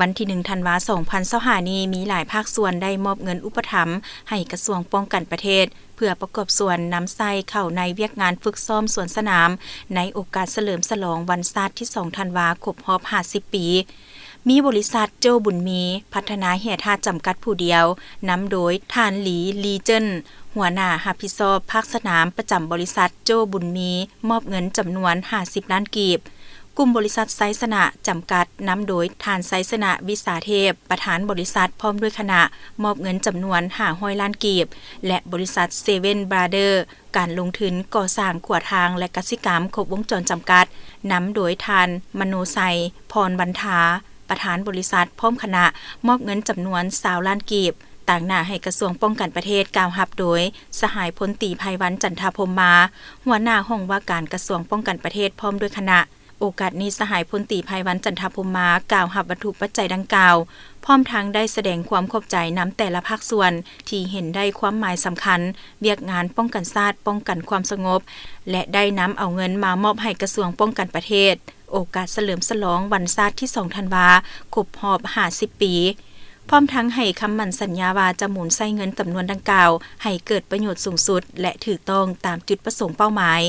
วันที่1ธันวาคม2025นี้มีหลายภาคส่วนได้มอบเงินอุปถัมภ์ให้กระทรวงป้องกันประเทศเพื่อประกอบส่วนนำใส่เข้าในเวียกงานฝึกซ้อมสวนสนามในโอกาสเฉลิมฉลองวันชาติที่2ธันวาคมครบรอบ50 ปีมีบริษัทโจบุญมีพัฒนาแห่ท่าจำกัดผู้เดียวนำโดยท่านหลีลีเจิ้นหัวหน้ารับผิดชอบภาคสนามประจำบริษัทโจบุญมีมอบเงินจำนวน50ล้านกีบกลุ่มบริษัทไซสนะจำกัดนำโดยทานไซสนะวิสาเทพประธานบริษัทพร้อมด้วยคณะมอบเงินจำนวน500ล้านกีบและบริษัทเซเว่นบราเดอร์การลงทุนก่อสร้างขวดทางและกสิกรรมครบวงจรจำกัดนำโดยทานมโนไซพรบรรทาประธานบริษัทพร้อมคณะมอบเงินจำนวน20ล้านกีบต่างหน้าให้กระทรวงป้องกันประเทศกล่าวรับโดยสหายพลตรีไพวันจันทพรหมมาหัวหน้าห้องว่าการกระทรวงป้องกันประเทศพร้อมด้วยคณะโอกาสนี้สหายพลตรีไพวันจันทพรหมมากล่าวรับวัตถุปัจจัยดังกล่าวพร้อมทั้งได้แสดงความขอบใจนำแต่ละภาคส่วนที่เห็นได้ความหมายสำคัญเวียกงานป้องกันชาติป้องกันความสงบและได้นำเอาเงินมามอบให้กระทรวงป้องกันประเทศโอกาสเฉลิมฉลองวันชาติที่2ธันวาคมครบรอบ50 ปีพร้อมทั้งให้คำมั่นสัญญาว่าจะหมุนใช้เงินจำนวนดังกล่าวให้เกิดประโยชน์สูงสุดและถูกต้องตามจุดประสงค์เป้าหมาย